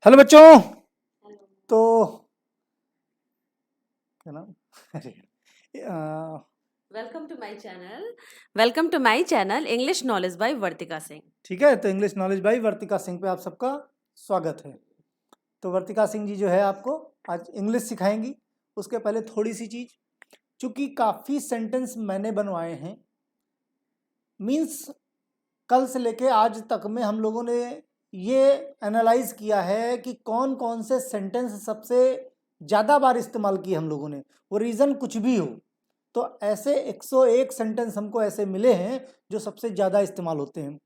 Hello बच्चों। तो क्या नाम अरे welcome to my channel English knowledge by Vartika Singh. ठीक है, तो English knowledge by Vartika Singh पे आप सबका स्वागत है। तो वर्तिका सिंह जी जो है आपको आज इंग्लिश सिखाएंगी। उसके पहले थोड़ी सी चीज, चूंकि काफ़ी सेंटेंस मैंने बनवाए हैं, मीन्स कल से लेके आज तक में हम लोगों ने ये एनालाइज किया है कि कौन कौन से सेंटेंस सबसे ज़्यादा बार इस्तेमाल किए हम लोगों ने, वो रीज़न कुछ भी हो। तो ऐसे 101 सेंटेंस हमको ऐसे मिले हैं जो सबसे ज़्यादा इस्तेमाल होते हैं।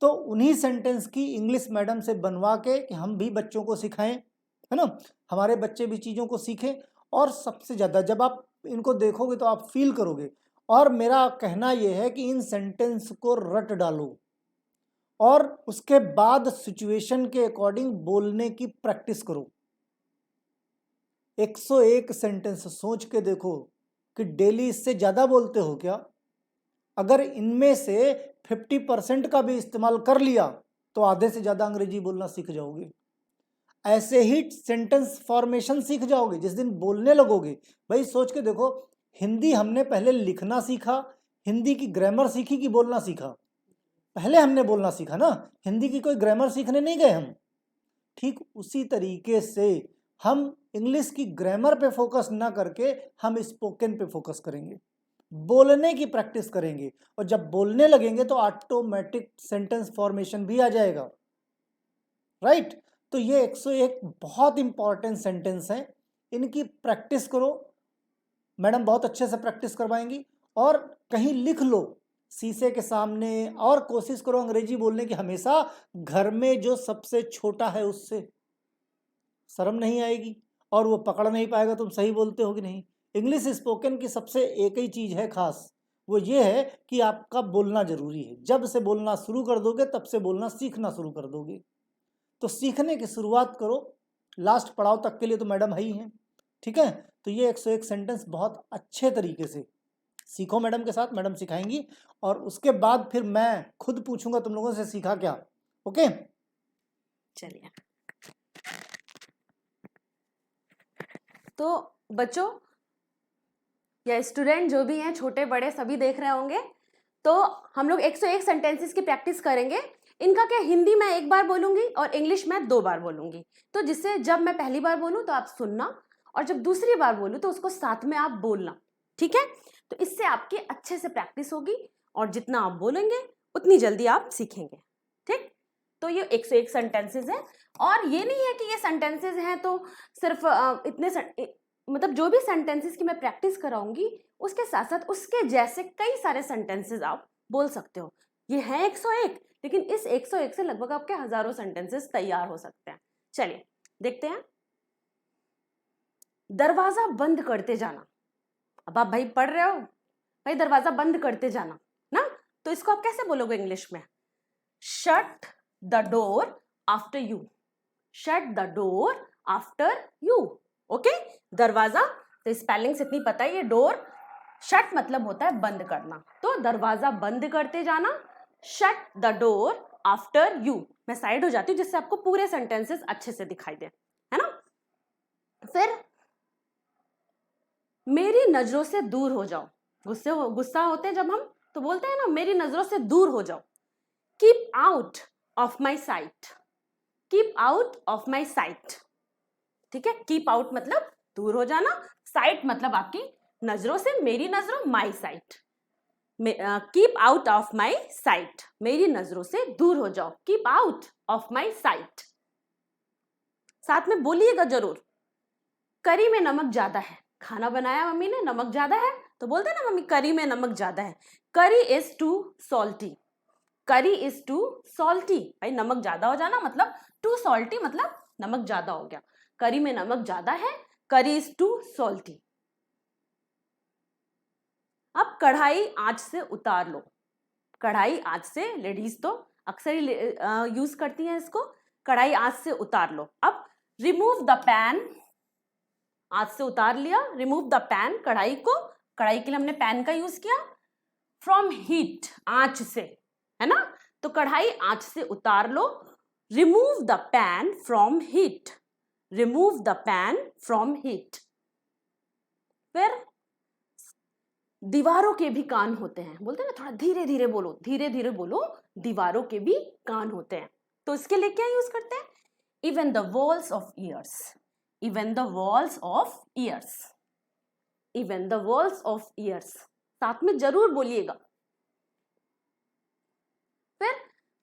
तो उन्हीं सेंटेंस की इंग्लिश मैडम से बनवा के कि हम भी बच्चों को सिखाएं, है ना, हमारे बच्चे भी चीज़ों को सीखें। और सबसे ज़्यादा जब आप इनको देखोगे तो आप फील करोगे। और मेरा कहना यह है कि इन सेंटेंस को रट डालो और उसके बाद सिचुएशन के अकॉर्डिंग बोलने की प्रैक्टिस करो। 101 सेंटेंस सोच के देखो कि डेली इससे ज़्यादा बोलते हो क्या। अगर इनमें से 50% का भी इस्तेमाल कर लिया तो आधे से ज़्यादा अंग्रेजी बोलना सीख जाओगे। ऐसे ही सेंटेंस फॉर्मेशन सीख जाओगे जिस दिन बोलने लगोगे। भाई सोच के देखो, हिंदी हमने पहले लिखना सीखा, हिंदी की ग्रामर सीखी कि बोलना सीखा? पहले हमने बोलना सीखा ना, हिंदी की कोई ग्रामर सीखने नहीं गए हम। ठीक उसी तरीके से हम इंग्लिश की ग्रामर पे फोकस ना करके हम स्पोकन पे फोकस करेंगे, बोलने की प्रैक्टिस करेंगे। और जब बोलने लगेंगे तो ऑटोमेटिक सेंटेंस फॉर्मेशन भी आ जाएगा। राइट? तो ये 101 बहुत इंपॉर्टेंट सेंटेंस हैं, इनकी प्रैक्टिस करो। मैडम बहुत अच्छे से प्रैक्टिस करवाएंगी। और कहीं लिख लो शीशे के सामने, और कोशिश करो अंग्रेजी बोलने की हमेशा घर में जो सबसे छोटा है उससे। शर्म नहीं आएगी और वो पकड़ नहीं पाएगा तुम सही बोलते हो कि नहीं। इंग्लिश स्पोकन की सबसे एक ही चीज़ है खास, वो ये है कि आपका बोलना जरूरी है। जब से बोलना शुरू कर दोगे तब से बोलना सीखना शुरू कर दोगे। तो सीखने की शुरुआत करो, लास्ट पड़ाव तक के लिए तो मैडम है ही हैं। ठीक है, तो ये 101 सेंटेंस बहुत अच्छे तरीके से सीखो मैडम के साथ, मैडम सिखाएंगी। और उसके बाद फिर मैं खुद पूछूंगा तुम लोगों से सीखा क्या। ओके, चलिए, तो बच्चों या स्टूडेंट जो भी हैं, छोटे बड़े सभी देख रहे होंगे। तो हम लोग 101 सेंटेंसेस की प्रैक्टिस करेंगे। इनका क्या, हिंदी मैं एक बार बोलूंगी और इंग्लिश मैं 2 बार बोलूंगी। तो जिससे जब मैं पहली बार बोलूं तो आप सुनना, और जब दूसरी बार बोलूं तो उसको साथ में आप बोलना। ठीक है? तो इससे आपकी अच्छे से प्रैक्टिस होगी और जितना आप बोलेंगे उतनी जल्दी आप सीखेंगे। ठीक? तो ये 101 सेंटेंसेस हैं। और ये नहीं है कि ये सेंटेंसेस हैं तो सिर्फ मतलब जो भी सेंटेंसेस की मैं प्रैक्टिस कराऊंगी उसके साथ साथ उसके जैसे कई सारे सेंटेंसेस आप बोल सकते हो। ये है 101, लेकिन इस 101 से लगभग आपके हजारों सेंटेंसेस तैयार हो सकते हैं। चलिए देखते हैं। दरवाजा बंद करते जाना। अब आप भाई पढ़ रहे हो, भाई दरवाजा बंद करते जाना ना, तो इसको आप कैसे बोलोगे इंग्लिश में? Shut the door after you. Shut the door after you. Okay, दरवाजा, तो स्पेलिंग्स इतनी पता है। ये डोर, शट मतलब होता है बंद करना, तो दरवाजा बंद करते जाना, shut the door after you. मैं साइड हो जाती हूँ जिससे आपको पूरे सेंटेंसेस अच्छे से दिखाई दे, है ना। फिर मेरी नजरों से दूर हो जाओ। गुस्सा होते हैं जब हम, तो बोलते हैं ना मेरी नजरों से दूर हो जाओ। Keep out of my sight. Keep out of my site. ठीक है, कीप आउट मतलब दूर हो जाना, साइट मतलब आपकी नजरों से, मेरी नजरों, my sight. Keep out of my sight, मेरी नजरों से दूर हो जाओ। Keep out of my sight. साथ में बोलिएगा जरूर। करी में नमक ज्यादा है। खाना बनाया मम्मी ने, नमक ज्यादा है, तो बोलते हैं ना मम्मी करी में नमक ज्यादा है। करी इज टू सॉल्टी। करी इज टू सॉल्टी, भाई नमक ज्यादा हो जाना मतलब टू सॉल्टी, मतलब नमक ज्यादा हो गया। करी में नमक ज्यादा है, करी इज टू सॉल्टी। अब कढ़ाई आंच से उतार लो। कढ़ाई आंच से, लेडीज तो अक्सर ही यूज करती हैं इसको। कढ़ाई आंच से उतार लो। अब रिमूव द पैन, आंच से उतार लिया, रिमूव द पैन, कढ़ाई को, कढ़ाई के लिए हमने पैन का यूज किया। फ्रॉम हीट, आंच से, है ना, तो कढ़ाई आंच से उतार लो। Remove the pan from heat, remove the pan from heat. फिर दीवारों के भी कान होते हैं, बोलते हैं ना थोड़ा धीरे धीरे बोलो, धीरे धीरे बोलो, दीवारों के भी कान होते हैं। तो इसके लिए क्या यूज करते हैं? Even the walls of years, even the walls of years, even the walls of years, साथ में जरूर बोलिएगा। फिर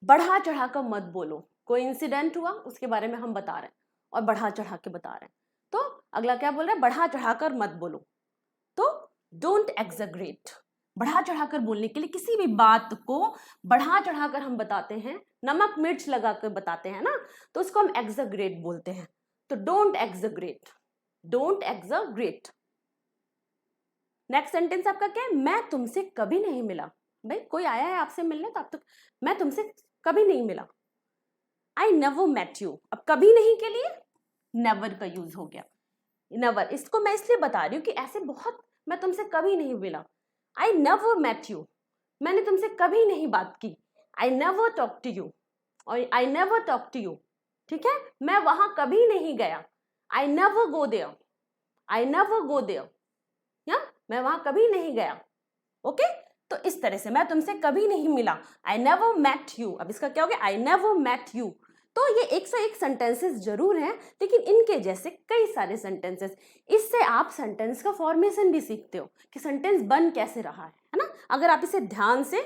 बढ़ा चढ़ा कर मत बोलो, कोई इंसिडेंट हुआ उसके बारे में हम बता रहे हैं और बढ़ा चढ़ा के बता रहे हैं, तो अगला क्या बोल रहा है? बढ़ा चढ़ा कर मत बोलो। तो डोंट एक्सैगरेट, बढ़ा चढ़ाकर बोलने के लिए किसी भी बात को बढ़ा चढ़ाकर हम बताते हैं, नमक मिर्च लगाकर बताते हैं ना, तो उसको हम एक्सैगरेट बोलते हैं। तो डोंट एक्सैगरेट, डोंट एक्सैगरेट। नेक्स्ट सेंटेंस आपका क्या है? मैं तुमसे कभी नहीं मिला। भाई कोई आया है आपसे मिलने तो आप तो मैं तुमसे कभी नहीं मिला। आई नेवर मेट यू, अब कभी नहीं के लिए नेवर का यूज हो गया, नेवर। इसको मैं इसलिए बता रही हूँ कि ऐसे बहुत, मैं तुमसे कभी नहीं मिला, आई नेवर मेट यू, मैंने तुमसे कभी नहीं बात की, I never talk to you, और I never talk to you, ठीक है? मैं वहां कभी नहीं गया, I never go there, I never go there, या मैं वहां कभी नहीं गया। ओके, तो इस तरह से मैं तुमसे कभी नहीं मिला, आई नेवर मेट यू। अब इसका क्या हो गया? I never met you. तो ये 101 सेंटेंसेस जरूर हैं, लेकिन इनके जैसे कई सारे सेंटेंसेस, इससे आप सेंटेंस का फॉर्मेशन भी सीखते हो कि सेंटेंस बन कैसे रहा है ना? अगर आप इसे ध्यान से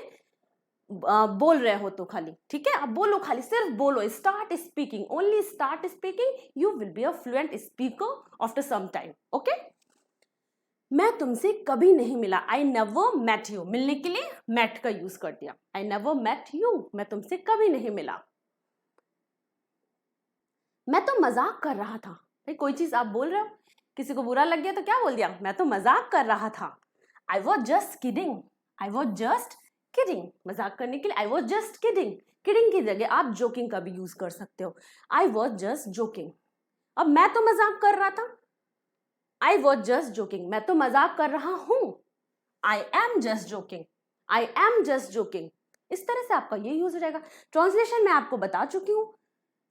बोल रहे हो तो खाली, ठीक है? आप बोलो, खाली सिर्फ बोलो, start speaking, only start speaking, you will be a fluent speaker after some time. Okay, मैं तुमसे कभी नहीं मिला, आई नेवर मेट यू, मिलने के लिए मेट का यूज कर दिया, आई नेवर मेट यू, मैं तुमसे कभी नहीं मिला। मैं तो मजाक कर रहा था। भाई कोई चीज आप बोल रहे हो, किसी को बुरा लग गया तो क्या बोल दिया? मैं तो मजाक कर रहा था, I was just kidding, I was just kidding. मजाक करने के लिए I was just kidding, kidding की जगह आप जोकिंग का भी यूज कर सकते हो, आई वॉज जस्ट जोकिंग। अब मैं तो मजाक कर रहा था, आई वॉज जस्ट जोकिंग, मैं तो मजाक कर रहा हूं, I am just joking, I am just joking. इस तरह से आपका ये यूज हो जाएगा। ट्रांसलेशन मैं आपको बता चुकी हूँ,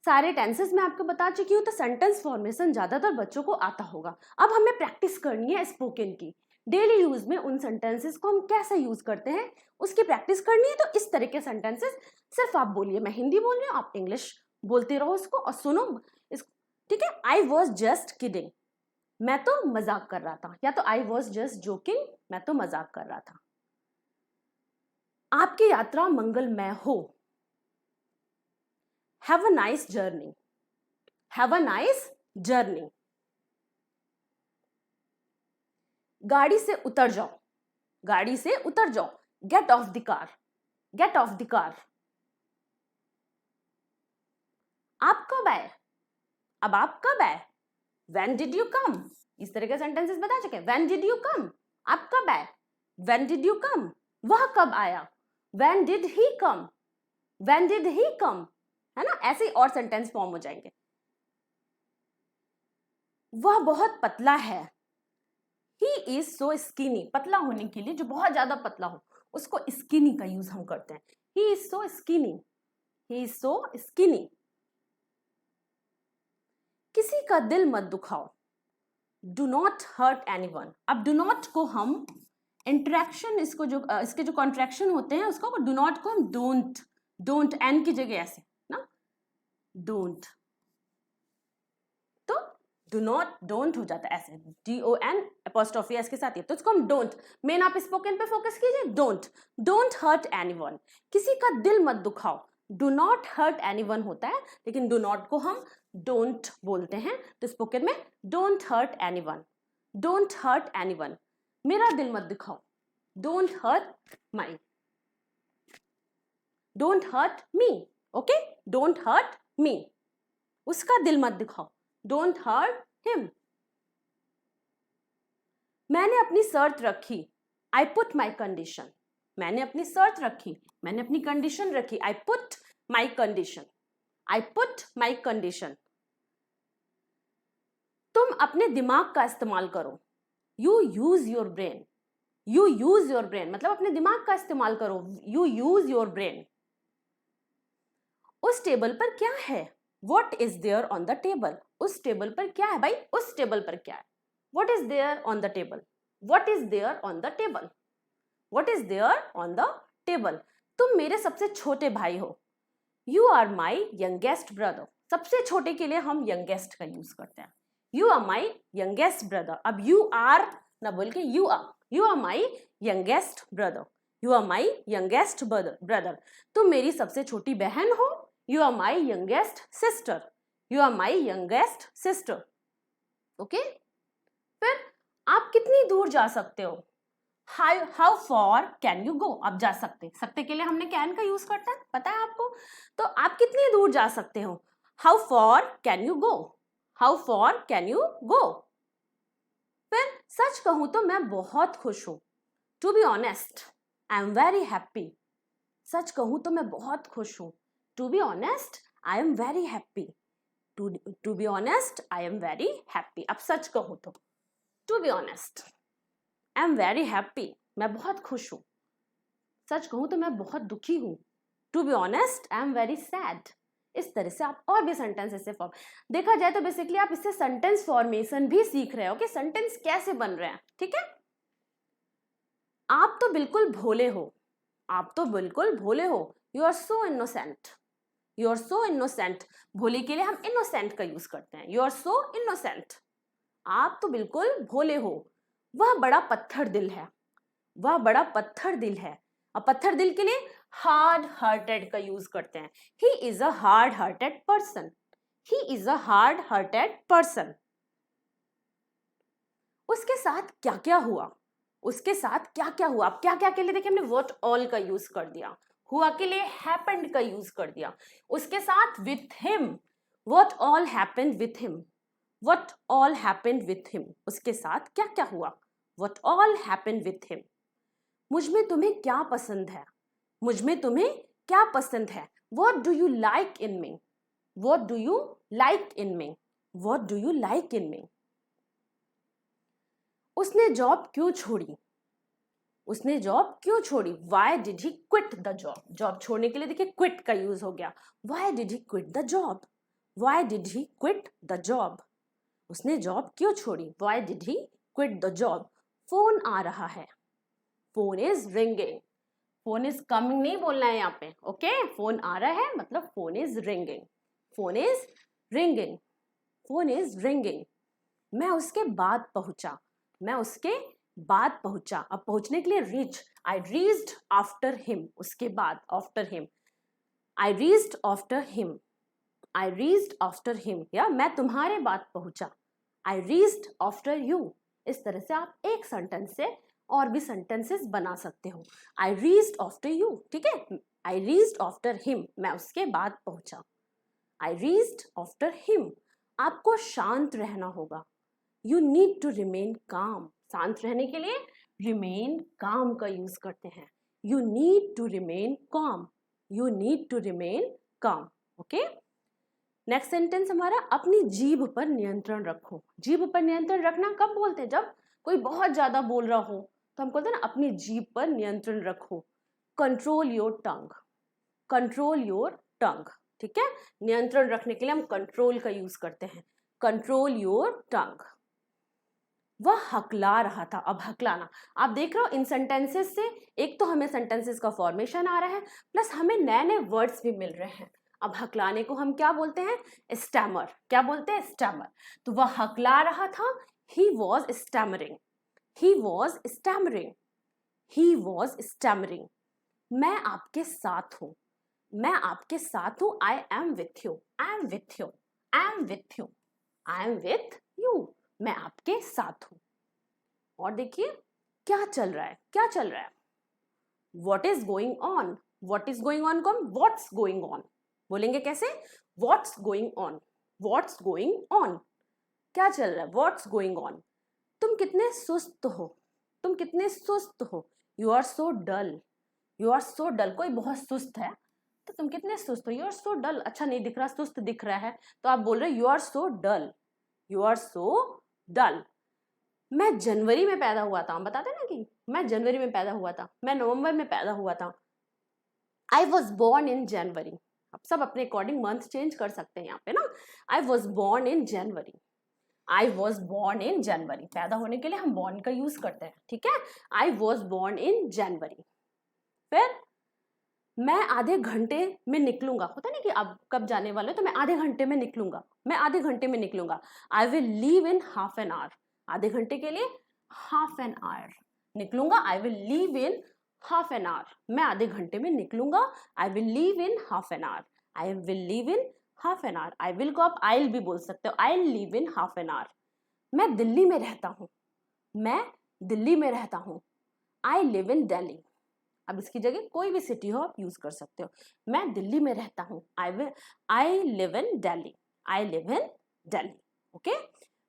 सारे टेंसेस मैं आपको बता चुकी हूँ, तो सेंटेंस फॉर्मेशन ज्यादातर बच्चों को आता होगा। अब हमें प्रैक्टिस करनी है स्पोकन की, डेली यूज में उन सेंटेंसेस को हम कैसे यूज करते हैं उसकी प्रैक्टिस करनी है। तो इस तरह के सेंटेंसेस सिर्फ आप बोलिए, मैं हिंदी बोल रही हूँ, आप इंग्लिश बोलते रहो उसको और सुनो इस, ठीक है? आई वॉज जस्ट किडिंग, मैं तो मजाक कर रहा था, या तो आई वॉज जस्ट जोकिंग, मैं तो मजाक कर रहा था। आपकी यात्रा मंगलमय हो, have a nice journey, have a nice journey. गाड़ी से उतर जाओ, गाड़ी से उतर जाओ, get off the car, get off the car. आप कब आए, अब आप कब आए, व्हेन डिड यू कम। इस तरह के सेंटेंसेस बता चुके। व्हेन डिड यू कम, आप कब आए, व्हेन डिड यू कम। वह कब आया, when did he come, when did he come, है ना? ऐसे ही और सेंटेंस फॉर्म हो जाएंगे। वह बहुत पतला है, ही इज सो स्किनी, पतला होने के लिए जो बहुत ज्यादा पतला हो उसको स्किनी का यूज हम करते हैं, he is so skinny, he is so skinny. किसी का दिल मत दुखाओ, डू नॉट हर्ट एनीवन। अब डू नॉट को हम इंट्रैक्शन, इसको जो इसके जो कॉन्ट्रैक्शन होते हैं उसको डू नॉट को हम डोंट, डोंट एन की जगह ऐसे ना, डोंट, तो डू नॉट, डोंट हो जाता है ऐसे, DON अपॉस्ट्रोफी एस के साथ ही, तो इसको हम डोंट। मेन आप स्पोकन पे फोकस कीजिए, डोंट, डोंट हर्ट एनीवन, किसी का दिल मत दुखाओ। डू नॉट हर्ट एनीवन होता है, लेकिन डू नॉट को हम डोंट बोलते हैं, तो स्पोकन में don't hurt anyone, don't hurt anyone. मेरा दिल मत दुखाओ, don't hurt my, don't hurt me, okay, don't hurt me. उसका दिल मत दुखाओ, डोंट हर्ट हिम। मैंने अपनी शर्त रखी, आई पुट माई कंडीशन, मैंने अपनी शर्त रखी, मैंने अपनी कंडीशन रखी, I put my condition, I put my condition. तुम अपने दिमाग का इस्तेमाल करो, you use your brain, you use your brain मतलब अपने दिमाग का इस्तेमाल करो, यू यूज योर ब्रेन। उस टेबल पर क्या है? What is there on the table? उस टेबल पर क्या है भाई? उस टेबल पर क्या है? What is there on the table? What is there on the table? What is there on the table? तुम मेरे सबसे छोटे भाई हो. You are my youngest brother. सबसे छोटे के लिए हम youngest का यूज करते हैं. You are my youngest brother. अब you are ना बोल के you are. You are my youngest brother. You are my youngest brother. तुम मेरी सबसे छोटी बहन हो. You are my youngest sister. You are my youngest sister. Okay? फिर आप कितनी दूर जा सकते हो? How far can you go? आप जा सकते के लिए हमने can का यूज करता है, पता है आपको? तो आप कितनी दूर जा सकते हो? How far can you go? How far can you go? फिर सच कहूं तो मैं बहुत खुश हूं. To be honest, I am very happy. सच कहूं तो मैं बहुत खुश हूं. To be honest, I am very happy. To be honest, I am very happy. अब सच कहूं तो to be honest, I am very happy. मैं बहुत खुश हूं. सच कहूं तो मैं बहुत दुखी हूं. To be honest, I am very sad. इस तरह से आप और भी सेंटेंस ऐसे फॉर्म. देखा जाए तो बेसिकली आप इससे सेंटेंस फॉर्मेशन भी सीख रहे हो कि सेंटेंस कैसे बन रहे हैं. ठीक है? आप तो बिल्कुल भोले हो. आप तो बिल्कुल भोले हो. You are so innocent. You are so innocent. भोले के लिए हम innocent का यूज करते हैं. You are so innocent. आप तो बिल्कुल भोले हो. वह बड़ा पत्थर दिल है. वह बड़ा पत्थर दिल है. अब पत्थर दिल के लिए हार्ड हार्टेड का यूज करते हैं. He is a hard hearted person. He is a hard hearted person. उसके साथ क्या क्या हुआ? उसके साथ क्या क्या हुआ? अब क्या क्या के लिए देखिए हमने what all का यूज कर दिया. हुआ के लिए happened का यूज कर दिया. उसके साथ with him. What all happened with him? What all happened with him? उसके साथ क्या क्या हुआ? What all happened with him? मुझ में तुम्हें क्या पसंद है? मुझ में तुम्हें क्या पसंद है? What do you like in me? What do you like in me? What do you like in me? उसने जॉब क्यों छोड़ी? उसने जॉब क्यों छोड़ी? Why did he quit the job? Job छोड़ने के लिए देखिए quit का यूज हो गया. Why did he quit the job? Why did he quit the job? उसने जॉब क्यों छोड़ी? Why did he quit the job? Phone आ रहा है. Phone is ringing. Phone is coming नहीं बोलना है यहाँ पे. ओके? फोन आ रहा है मतलब phone is ringing. Phone is ringing. Phone is ringing. मैं उसके बाद पहुंचा. मैं उसके बाद पहुंचा. अब पहुंचने के लिए reach. I reached after him. उसके बाद after him. I reached after him. I reached after him. या मैं तुम्हारे बाद पहुंचा. I reached after you. इस तरह से आप एक सेंटेंस से और भी सेंटेंसेस बना सकते हो. I reached after you. ठीक है? I reached after him. मैं उसके बाद पहुंचा. I reached after him. आपको शांत रहना होगा. यू नीड टू रिमेन काम. शांत रहने के लिए रिमेन काम का यूज करते हैं. You need to remain calm. You need to remain calm. Okay? Next sentence हमारा अपनी जीभ पर नियंत्रण रखो. जीभ पर नियंत्रण रखना कब बोलते हैं? जब कोई बहुत ज्यादा बोल रहा हो तो हम बोलते हैं ना अपनी जीभ पर नियंत्रण रखो. Control your tongue. Control your tongue. ठीक है? नियंत्रण रखने के लिए हम कंट्रोल का यूज करते हैं. Control your tongue. वह हकला रहा था. अब हकलाना आप देख रहे हो इन सेंटेंसेस से एक तो हमें सेंटेंसेस का फॉर्मेशन आ रहा है प्लस हमें नए नए वर्ड्स भी मिल रहे हैं. अब हकलाने को हम क्या बोलते हैं? स्टैमर. क्या बोलते हैं? स्टैमर. तो वह हकला रहा था. He was stammering. He was stammering. He was stammering. मैं आपके साथ हूं. मैं आपके साथ हूं. I am with you. I am with you. I am with you. I am with you. मैं आपके साथ हूं. और देखिए क्या चल रहा है? क्या चल रहा है? What is going on. What is going on को हम व्हाट्स गोइंग ऑन बोलेंगे. कैसे? What's going on. What's going on. क्या चल रहा है? What's going on. तुम कितने सुस्त हो. तुम कितने सुस्त हो. You are so dull. You are so dull. कोई बहुत सुस्त है तो तुम कितने सुस्त हो. You are so dull. अच्छा नहीं दिख रहा, सुस्त दिख रहा है तो आप बोल रहे हो you are so dull. You are so dull. मैं जनवरी में पैदा हुआ था. हम बताते ना कि मैं जनवरी में पैदा हुआ था. मैं नवंबर में पैदा हुआ था. आई वॉज बोर्न इन जनवरी. आप सब अपने अकॉर्डिंग मंथ चेंज कर सकते हैं यहाँ पे ना। I was born in January, I was born in January, पैदा होने के लिए हम बॉर्न का यूज करते हैं, ठीक है। आई वॉज बॉर्न इन जनवरी। फिर मैं आधे घंटे में निकलूंगा, होता है ना कि आप कब जाने वाले हो, तो मैं आधे घंटे में निकलूंगा, मैं आधे घंटे में निकलूंगा। I will leave in half an hour, आधे घंटे के लिए हाफ एन आवर निकलूंगा। I will leave in half an hour, मैं आधे घंटे में निकलूंगा। I will leave in half an hour, I will leave in half an hour. I will को आप आई भी बोल सकते हो, I leave in half an hour. मैं दिल्ली में रहता हूँ, मैं दिल्ली में रहता हूँ। आई लिव इन दिल्ली, अब इसकी जगह कोई भी सिटी हो आप यूज कर सकते हो। मैं दिल्ली में रहता हूँ, I live in Delhi, I live in Delhi, okay.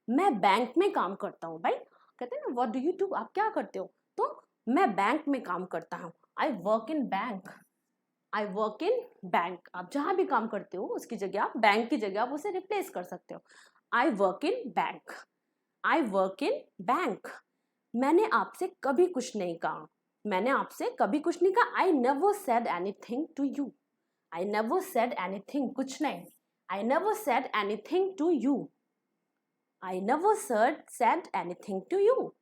मैं बैंक में काम करता हूँ, भाई कहते हैं ना व्हाट डू यू डू, आप क्या करते हो, तो मैं बैंक में काम करता हूँ। I work in bank, I work in bank, आप जहां भी काम करते हो उसकी जगह आप बैंक की जगह आप उसे रिप्लेस कर सकते हो। I work in bank, I work in bank. मैंने आपसे कभी कुछ नहीं कहा, मैंने आपसे कभी कुछ नहीं कहा। I never said anything to you, I never said anything, कुछ नहीं। I never said anything to you, I never said anything to you.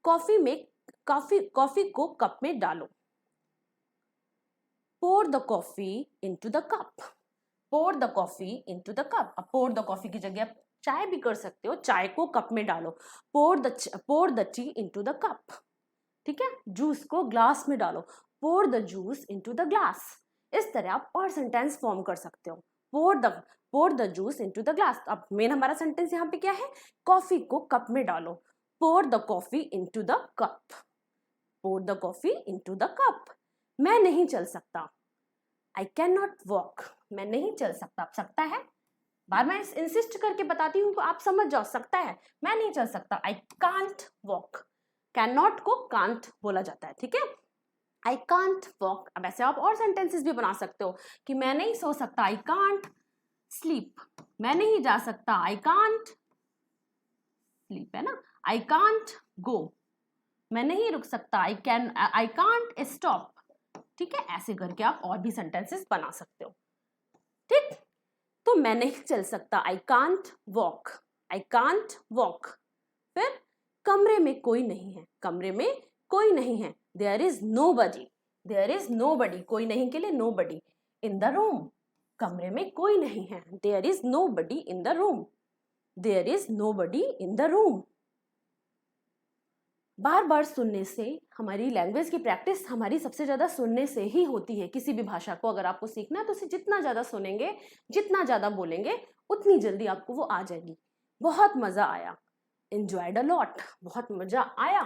Coffee को कप में डालो, pour the coffee into the cup, pour the coffee into the cup। अब pour the coffee की जगह आप चाय भी कर सकते हो, चाय को कप में डालो। pour the tea into the cup, ठीक है। जूस को ग्लास में डालो, pour the juice into the glass। इस तरह आप और सेंटेंस फॉर्म कर सकते हो, pour the juice into the glass। अब मेन हमारा सेंटेंस यहाँ पे क्या है, कॉफी को कप में डालो, pour the coffee into the cup, pour the coffee into the cup। मैं नहीं चल सकता, आई कैन नॉट वॉक, मैं नहीं चल सकता। अब सकता है, बार मैं इंसिस्ट करके बताती हूँ तो आप समझ जाओ, सकता है, मैं नहीं चल सकता। I can't walk, can not को कांट बोला जाता है, ठीक है। I can't walk. अब ऐसे आप और सेंटेंसेस भी बना सकते हो कि मैं नहीं सो सकता, आई कांट स्लीप, मैं नहीं जा सकता, आई कांट स्लीप, है ना। आई कांट गो, मैं नहीं रुक सकता, आई कांट स्टॉप, ठीक है। ऐसे करके आप और भी सेंटेंसेस बना सकते हो, ठीक। तो मैं नहीं चल सकता, I can't walk, I can't walk. फिर कमरे में कोई नहीं है, कमरे में कोई नहीं है। There is nobody, there is nobody, कोई नहीं के लिए नोबडी। इन द रूम, कमरे में कोई नहीं है। There is nobody in the room, there is nobody in the room. बार बार सुनने से, हमारी लैंग्वेज की प्रैक्टिस हमारी सबसे ज़्यादा सुनने से ही होती है। किसी भी भाषा को अगर आपको सीखना है तो उसे जितना ज़्यादा सुनेंगे, जितना ज़्यादा बोलेंगे, उतनी जल्दी आपको वो आ जाएगी। बहुत मज़ा आया, enjoyed a lot, बहुत मज़ा आया।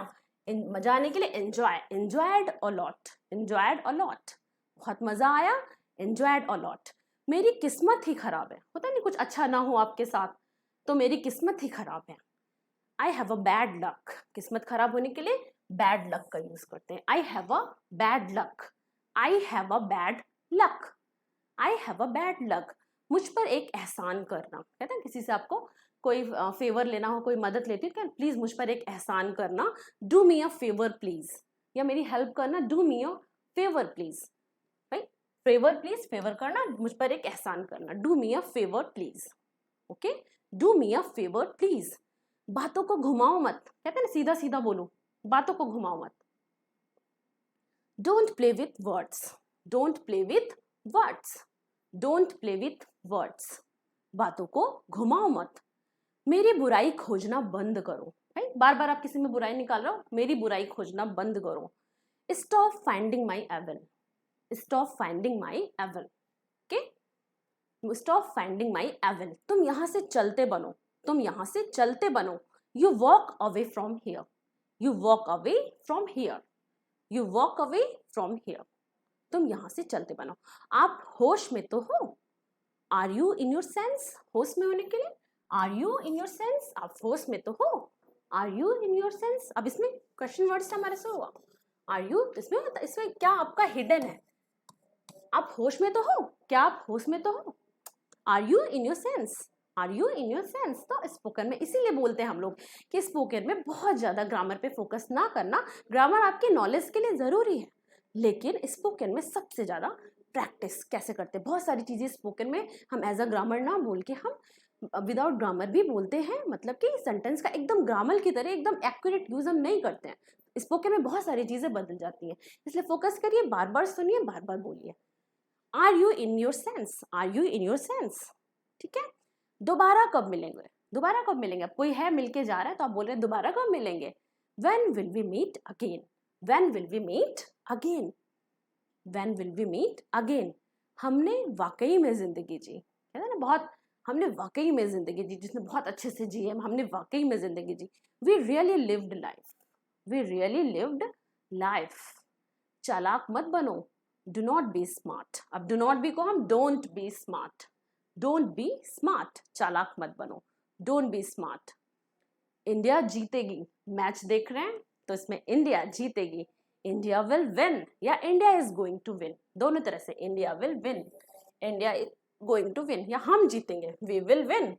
मज़ा आने के लिए enjoyed a lot, enjoyed a lot, बहुत मज़ा आया, enjoyed a lot। मेरी किस्मत ही खराब है, होता नहीं कुछ अच्छा ना हो आपके साथ, तो मेरी किस्मत ही खराब है। I have a bad luck, किस्मत खराब होने के लिए बैड लक का यूज करते हैं। I have a bad luck, I have a bad luck, I have a bad luck. मुझ पर एक एहसान करना, कहते हैं किसी से आपको कोई फेवर लेना हो, कोई मदद लेती हो, क्या प्लीज मुझ पर एक एहसान करना, do me a favour please, या मेरी हेल्प करना, do me a favour please. भाई फेवर प्लीज, फेवर करना, मुझ पर एक एहसान करना, do me a favour please, okay, do me a favour please. बातों को घुमाओ मत, कहते हैं ना सीधा सीधा बोलो, बातों को घुमाओ मत। Don't play with words, don't play with words, don't play with words, बातों को घुमाओ मत। मेरी बुराई खोजना बंद करो, भाई बार बार आप किसी में बुराई निकाल रहे हो, मेरी बुराई खोजना बंद करो। Stop finding my evil, stop finding my evil, okay, stop finding my evil. तुम यहां से चलते बनो, तुम यहां से चलते बनो। You walk away from here, you walk away from here, you walk away from here, तुम यहां से चलते बनो। आप होश में तो हो, are you in your sense, होश में होने के लिए are you in your sense, आप होश में तो हो, are you in your sense. अब इसमें क्वेश्चन वर्ड से हमारे से हुआ, आर यू, इसमें क्या आपका हिडन है, आप होश में तो हो, क्या आप होश में तो हो, are you in your sense, are you in your sense. तो स्पोकन में इसीलिए बोलते हैं हम लोग कि स्पोकन में बहुत ज़्यादा ग्रामर पे फोकस ना करना। ग्रामर आपके नॉलेज के लिए ज़रूरी है, लेकिन स्पोकन में सबसे ज़्यादा प्रैक्टिस कैसे करते हैं। बहुत सारी चीज़ें स्पोकन में हम एज अ ग्रामर ना बोल के हम विदाउट ग्रामर भी बोलते हैं, मतलब कि सेंटेंस का एकदम ग्रामर की तरह एकदम एक्यूरेट यूज हम नहीं करते हैं। स्पोकन में बहुत सारी चीज़ें बदल जाती हैं, इसलिए फोकस करिए, बार बार सुनिए, बार बार बोलिए। Are you in your sense, are you in your sense, ठीक है। दोबारा कब मिलेंगे, दोबारा कब मिलेंगे, अब कोई है मिलके जा रहा है तो आप बोल रहे हैं दोबारा कब मिलेंगे। When will we meet again, when will we meet again, when will we meet again. हमने वाकई में जिंदगी जी, कहते हैं ना बहुत, हमने वाकई में जिंदगी जी, जिसने बहुत अच्छे से जी है, हमने वाकई में जिंदगी जी। We really lived life, we really lived life. चालाक मत बनो, डू नॉट बी स्मार्ट। अब डू नॉट बी को हम don't be smart, don't be smart, चालाक मत बनो, डोंट बी स्मार्ट। इंडिया जीतेगी, मैच देख रहे हैं तो इसमें इंडिया जीतेगी, इंडिया विल विन या India is going to win, दोनों तरह से, India will win, India is going to win, या हम जीतेंगे, we will win,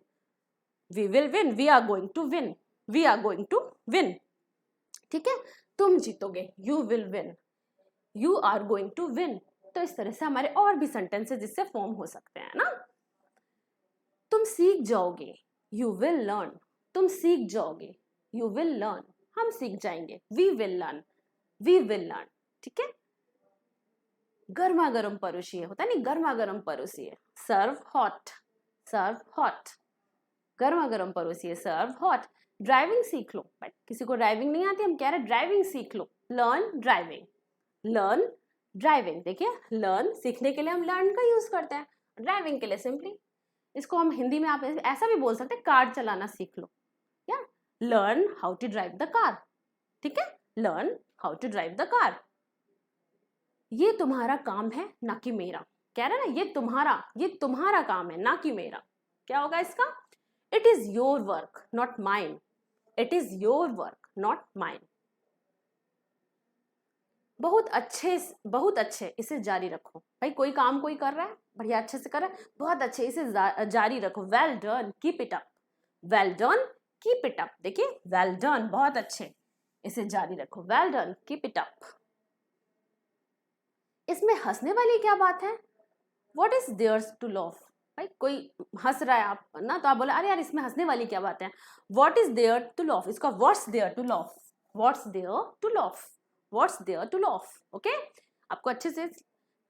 we will win, we are going to win, we are going to win, ठीक है। तुम जीतोगे, you will win, you are going to win. तो इस तरह से हमारे और भी सेंटेंसेस जिससे फॉर्म हो सकते हैं ना। तुम सीख जाओगे, यू विल लर्न, तुम सीख जाओगे, यू विल लर्न, हम सीख जाएंगे, we will learn, we will learn, ठीक है। गर्मा गर्म परोसिए, होता नहीं गर्मा गर्म परोसिए, सर्व हॉट, सर्व हॉट, गर्मा गर्म परोसिए, सर्व हॉट। ड्राइविंग सीख लो, बट किसी को ड्राइविंग नहीं आती, हम कह रहे हैं ड्राइविंग सीख लो, लर्न ड्राइविंग, लर्न ड्राइविंग। देखिए लर्न सीखने के लिए हम लर्न का यूज करते हैं, ड्राइविंग के लिए सिंपली, इसको हम हिंदी में आप ऐसा भी बोल सकते हैं, कार चलाना सीख लो, या learn how to drive the car, ठीक है, learn how to drive the car. ये तुम्हारा काम है ना कि मेरा, कह रहे ना ये तुम्हारा काम है ना कि मेरा, क्या होगा इसका, it is your work not mine, it is your work not mine. बहुत अच्छे, इसे जारी रखो। भाई कोई काम कोई कर रहा है, बढ़िया अच्छे से कर रहा है, बहुत अच्छे, इसे जारी रखो, well done, keep it up, well done, keep it up. देखिए वेल डन, बहुत अच्छे, इसे जारी रखो, well done, keep it up. इसमें हंसने वाली क्या बात है, what is there's to love. भाई कोई हंस रहा है आप ना, तो आप बोले अरे यार इसमें हंसने वाली क्या बात है, what is there to love, इसका what's there to love, what's there to love, what's there to love, okay. आपको अच्छे से,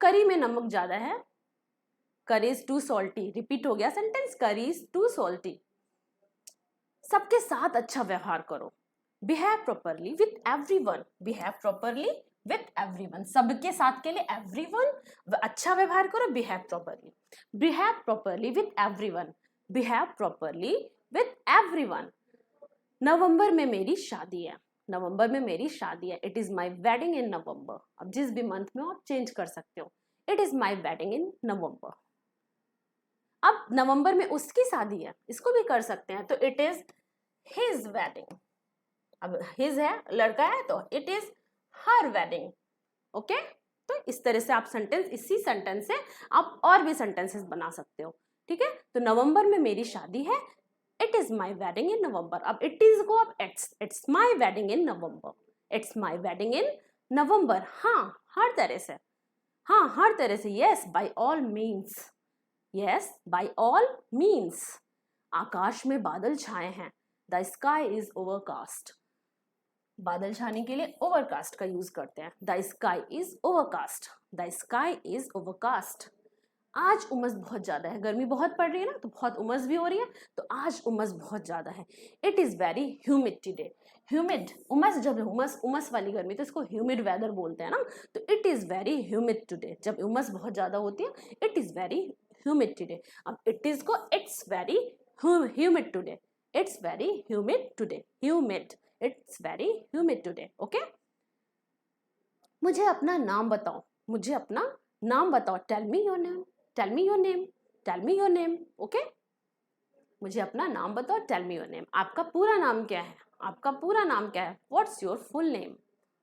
करी में नमक ज्यादा है, करी इज टू सॉल्टी, रिपीट हो गया सेंटेंस, करी इज टू सॉल्टी। सबके साथ अच्छा व्यवहार करो, behave properly with everyone, behave properly with everyone, सबके साथ के लिए एवरीवन, अच्छा व्यवहार करो, behave properly, behave properly with everyone, behave properly with everyone. नवंबर में मेरी शादी है, नवंबर में मेरी शादी है, it is my wedding in November. अब जिस भी मंथ में हो आप चेंज कर सकते हो, it is my wedding in November. अब नवंबर में उसकी शादी है, इसको भी कर सकते हैं, तो इट इज हिज वेडिंग। अब हिज है, लड़का है, तो it is her wedding, okay. तो इस तरह से आप सेंटेंस, इसी सेंटेंस से आप और भी सेंटेंसेस बना सकते हो, ठीक है। तो नवंबर में मेरी शादी है, it is my wedding in November. अब इट इज को अब it's my wedding in November, it's my wedding in November. हाँ हर तरह से, हाँ हर तरह से, yes by all means, yes by all means. आकाश में बादल छाए हैं, द स्काई इज ओवरकास्ट, बादल छाने के लिए ओवरकास्ट का यूज करते हैं, the sky is overcast, the sky is overcast. आज उमस बहुत ज्यादा है, गर्मी बहुत पड़ रही है ना, तो बहुत उमस भी हो रही है, तो आज उमस बहुत ज्यादा है, it is very humid today. Humid, उमस, जब उमस वाली गर्मी, तो इसको ह्यूमिड वेदर बोलते हैं ना, तो it is very humid today, जब उमस बहुत ज्यादा होती है, it is very humid today. अब इट इज को it's very humid today, it's very humid today, humid, it's very humid today, okay. मुझे अपना नाम बताओ, मुझे अपना नाम बताओ, tell me your name, tell me your name, tell me your name, okay. मुझे अपना नाम बताओ, टेल मी योर नेम। आपका पूरा नाम क्या है, आपका पूरा नाम क्या है, what's your full name,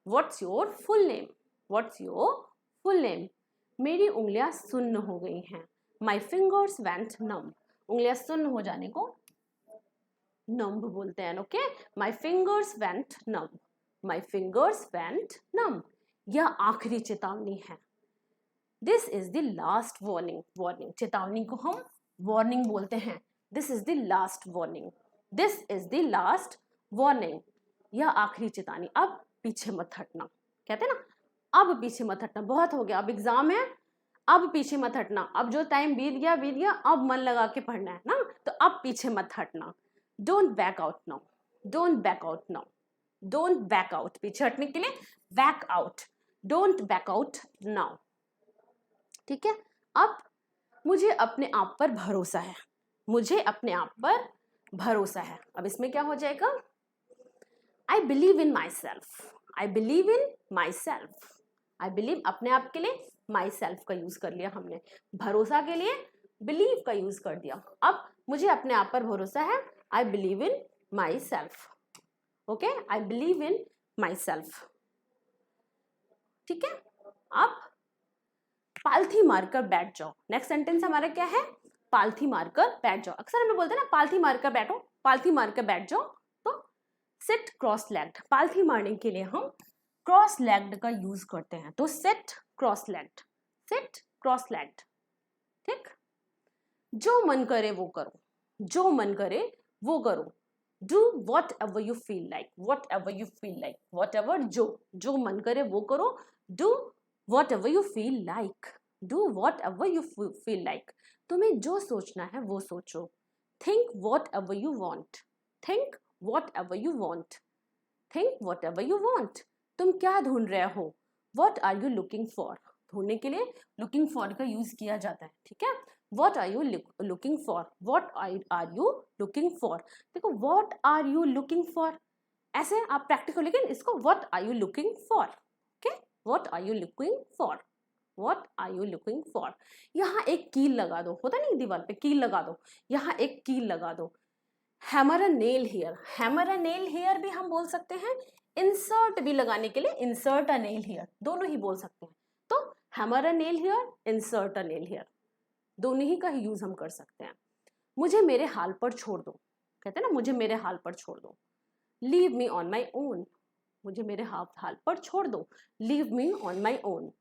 what's your full name, what's your full name. मेरी उंगलियां सुन्न हो गई हैं, माई फिंगर्स वेंट नम, उंगलियां सुन्न हो जाने को नम्ब बोलते हैं, okay. My fingers went numb, my fingers went numb. यह आखिरी चेतावनी है, this is the last warning. Warning, चेतावनी को हम वार्निंग बोलते हैं. This is the last warning. This is the last warning. यह आखिरी चेतावनी. अब पीछे मत हटना. कहते हैं ना, अब पीछे मत हटना. बहुत हो गया, अब एग्जाम है, अब पीछे मत हटना. अब जो टाइम बीत गया, अब मन लगा के पढ़ना है ना, तो अब पीछे मत हटना. Don't back out now. Don't back out now. Don't back out. पीछे हटने के लिए back out. Don't back out now. ठीक है. अब मुझे अपने आप पर भरोसा है. मुझे अपने आप पर भरोसा है. अब इसमें क्या हो जाएगा? I believe in my self. I believe in my self. I believe अपने आप के लिए माई सेल्फ का यूज कर लिया हमने. भरोसा के लिए बिलीव का यूज कर दिया. अब मुझे अपने आप पर भरोसा है. I believe in my self. Okay, I believe in my self. ठीक है. अब पालथी मारकर बैठ जाओ. नेक्स्ट सेंटेंस हमारा क्या है? पालथी मारकर बैठ जाओ. अक्सर हम बोलते हैं ना, पालथी मारकर बैठो, पालथी मारकर बैठ जाओ. तो सिट क्रॉस लेग्ड. पालथी मारने के लिए हम क्रॉस लेग्ड का यूज करते हैं. तो sit cross legged. Sit cross legged. ठीक. जो मन करे वो करो. जो मन करे वो करो. Do whatever you feel like. Whatever you feel like. Whatever, जो मन करे वो करो. Do whatever you feel like. Do whatever you feel like. तुम्हें जो सोचना है वो सोचो. Think whatever you want. Think whatever you want. Think whatever you want. तुम क्या ढूंढ रहे हो? What are you looking for. ढूंढने के लिए लुकिंग फॉर का यूज किया जाता है. ठीक है. What are you looking for. What are you looking for. देखो, what are you looking for ऐसे आप प्रैक्टिकल, लेकिन इसको what are you looking for. Okay, what are you looking for. What are you looking for. यहाँ एक कील लगा दो. होता नहीं, दीवार पे कील लगा दो. यहाँ एक कील लगा दो. Hammer a nail here. Hammer a nail here भी हम बोल सकते हैं. इंसर्ट भी लगाने के लिए इंसर्ट अ नेल हियर, दोनों ही बोल सकते हैं. तो hammer a nail here, insert a nail here, दोनों ही का यूज हम कर सकते हैं. मुझे मेरे हाल पर छोड़ दो. कहते हैं ना, मुझे मेरे हाल पर छोड़ दो. Leave me on my own. मुझे मेरे हाल पर छोड़ दो. Leave me on my own.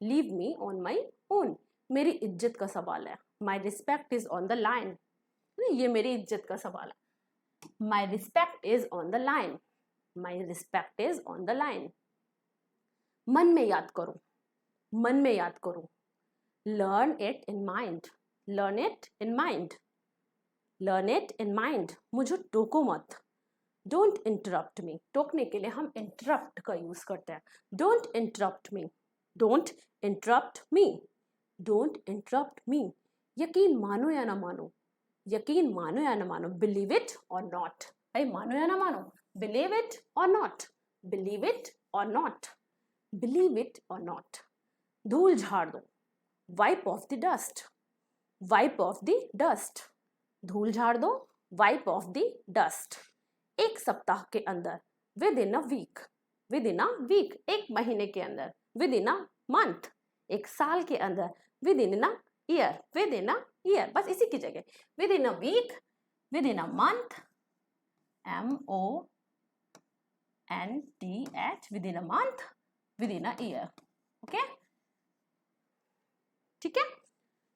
Leave me on my own. मेरी इज्जत का सवाल है. My respect is on the line. ये मेरी इज्जत का सवाल है. My respect is on the line. My respect is on the line. मन में याद करो. मन में याद करो. Learn it in mind. Learn it in mind. Learn it in mind. मुझे टोको मत. डोंट इंटरप्ट मी. टोकने के लिए हम इंटरप्ट का यूज करते हैं. Don't interrupt me. Don't interrupt me. Don't interrupt मी. यकीन मानो या ना मानो. यकीन मानो या ना मानो. Believe it or not. भाई मानो या ना मानो. Believe it or not. Believe it or not. Believe it or not. धूल झाड़ दो. Wipe off the dust. Wipe off the dust. धूल झाड़ दो. Wipe off the dust. एक सप्ताह के अंदर. Within a week. Within a week. एक महीने के अंदर. Within a month. एक साल के अंदर. Within a year. Within a year. बस इसी की जगह within a week, within a month, MONTH, within a month, within a year. Okay, ठीक है.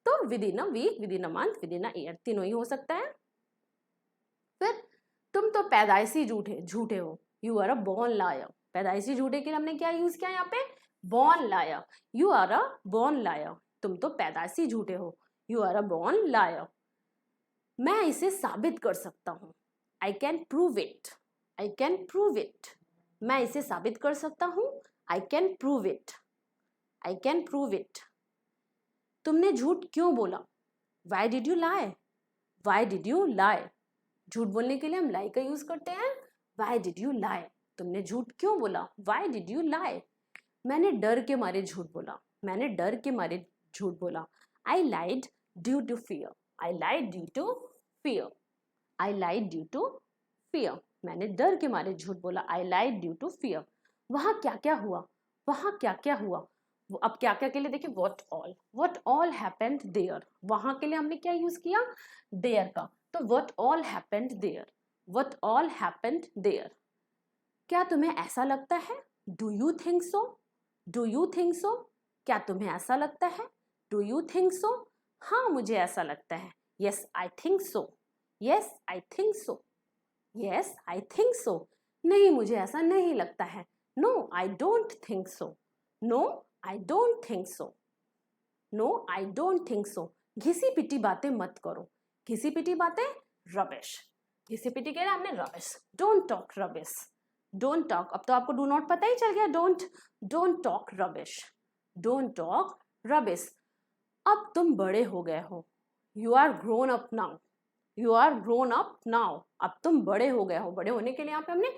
तो within a week, within a month, within a year, तीनों ही हो सकता है. फिर तुम तो पैदाइशी झूठे हो. You are a born liar. पैदाइशी झूठे के लिए हमने क्या यूज किया यहाँ पे? Born liar. You are a born liar. तुम तो पैदाइशी झूठे हो. You are a born liar. मैं इसे साबित कर सकता हूँ. I can prove it. I can prove it. मैं इसे साबित कर सकता हूँ. I can prove it. I can prove it. तुमने झूठ क्यों बोला? Why did you lie. Why did you lie. झूठ बोलने के लिए हम लाई का यूज करते हैं. वाई डिड यू लाई. तुमने झूठ क्यों बोला? वाई डिड यू लाई. मैंने डर के मारे झूठ बोला. मैंने डर के मारे झूठ बोला. I lied due to fear. I lied due to fear. I lied due to fear. मैंने डर के मारे झूठ बोला. I lied due to fear. वहां क्या क्या हुआ? वहां क्या क्या हुआ? अब क्या क्या के लिए देखिए, व्हाट ऑल हैपेंड देयर. वहां के लिए हमने क्या यूज किया? देयर का. तो what all happened there. What all happened there. क्या तुम्हें ऐसा लगता है? Do you think so. Do you think so. क्या तुम्हें ऐसा लगता है? Do you think so? हाँ मुझे ऐसा लगता है। Yes I think so. Yes I think so. Yes I think so. नहीं मुझे ऐसा नहीं लगता है। No I don't think so. No I don't think so. No I don't think so. घिसी पिटी बातें मत करो। घिसी पिटी बातें रबिश। घिसी पिटी कह रहे हमने rubbish. Don't talk rubbish. Don't talk, अब तो आपको डू नॉट पता ही चल गया। Don't talk rubbish. Don't talk rubbish. अब तुम बड़े हो गए हो। You are grown up now. You are grown up now. अब तुम बड़े हो गए हो। बड़े होने के लिए यहाँ पे हमने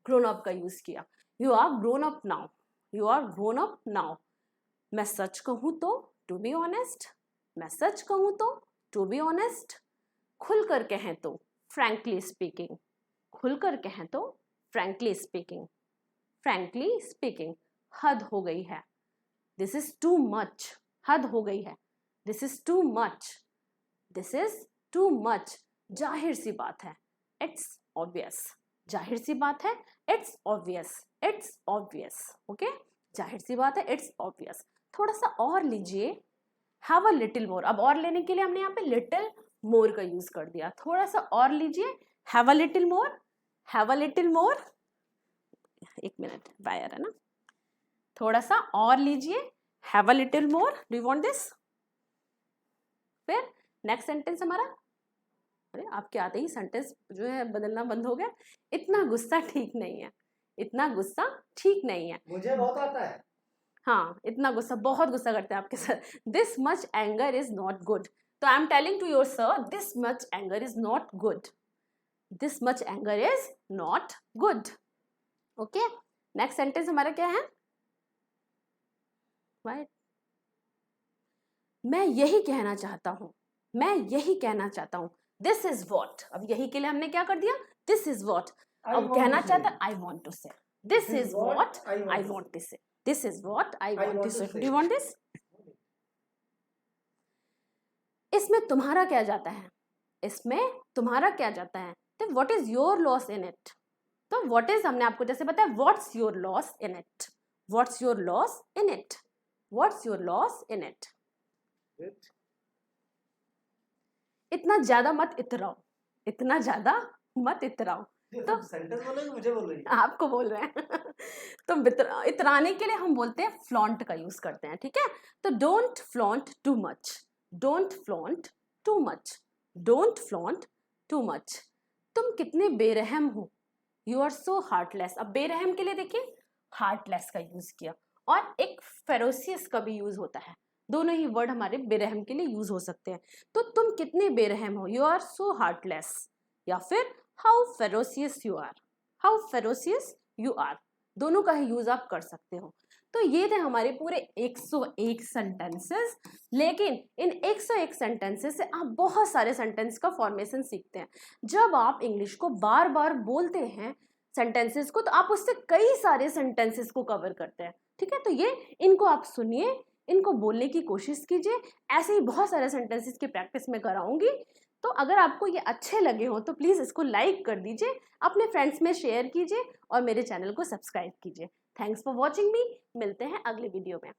ग्रोन अप का यूज किया। You are grown up now. You are grown up now. मैं सच कहूँ तो, टू बी ऑनेस्ट। मैं सच कहूँ तो, टू बी ऑनेस्ट। खुल कर कहें तो, फ्रैंकली स्पीकिंग। खुल कर कहें तो, फ्रैंकली स्पीकिंग। Frankly speaking. हद हो गई है। This is too much. हद हो गई है। This is too much. This is too much. जाहिर सी बात है। It's obvious. जाहिर सी बात है। It's obvious. It's obvious. Okay, जाहिर सी बात है। It's obvious. थोड़ा सा और लीजिए। Have a little more. अब और लेने के लिए हमने यहाँ पे लिटिल मोर का यूज कर दिया। थोड़ा सा और लीजिए। Have a little more. Have a little more. एक मिनट, वायर है ना। थोड़ा सा और लीजिए। Have a little more. Do you want this? फिर नेक्स्ट सेंटेंस हमारा, अरे आपके आते ही सेंटेंस जो है बदलना बंद हो गया। इतना गुस्सा ठीक नहीं है। इतना गुस्सा ठीक नहीं है। मुझे बहुत आता है। हाँ, इतना गुस्सा, बहुत गुस्सा करते हैं आपके साथ। This much anger is not good. तो I am telling to your sir, this much anger is not good. This much anger is not good. Okay, next sentence हमारा क्या है? राइट, मैं यही कहना चाहता हूं। मैं यही कहना चाहता हूं। This is what. अब यही के लिए हमने क्या कर दिया? This is what. अब कहना चाहता, I want to say. This is what I want to say. This is what I want to say. Do you want this? इसमें तुम्हारा क्या जाता है? इसमें तुम्हारा क्या जाता है? तो what is your loss in it? तो व्हाट इज हमने आपको जैसे बताया, what's your loss in it? What's your loss in it? What's your loss in it? इतना ज्यादा मत इतराओ। इतना ज्यादा मत इतराओ। तो सेंटेंस बोलोगे मुझे बोल रही है? आपको बोल रहे हैं। तो इतराने के लिए हम बोलते हैं फ्लॉन्ट का यूज करते हैं। ठीक है, तो don't flaunt too much. Don't flaunt too much. Don't flaunt too much. तुम कितने बेरहम हो। You are so heartless. अब बेरहम के लिए देखिए हार्टलेस का यूज किया, और एक फेरोसियस का भी यूज होता है। दोनों ही वर्ड हमारे बेरहम के लिए यूज हो सकते हैं। तो तुम कितने बेरहम हो, यू आर सो हार्टलेस, या फिर how ferocious you are. How ferocious you are, दोनों का ही यूज आप कर सकते हो। तो ये थे हमारे पूरे 101 सेंटेंसेस। लेकिन इन 101 सेंटेंसेस से आप बहुत सारे सेंटेंस का फॉर्मेशन सीखते हैं। जब आप इंग्लिश को बार बार बोलते हैं सेंटेंसेस को, तो आप उससे कई सारे सेंटेंसेस को कवर करते हैं। ठीक है, तो ये इनको आप सुनिए, इनको बोलने की कोशिश कीजिए। ऐसे ही बहुत सारे सेंटेंसेस की प्रैक्टिस में कराऊंगी। तो अगर आपको ये अच्छे लगे हो तो प्लीज़ इसको लाइक कर दीजिए, अपने फ्रेंड्स में शेयर कीजिए और मेरे चैनल को सब्सक्राइब कीजिए। थैंक्स फॉर वॉचिंग मी। मिलते हैं अगले वीडियो में।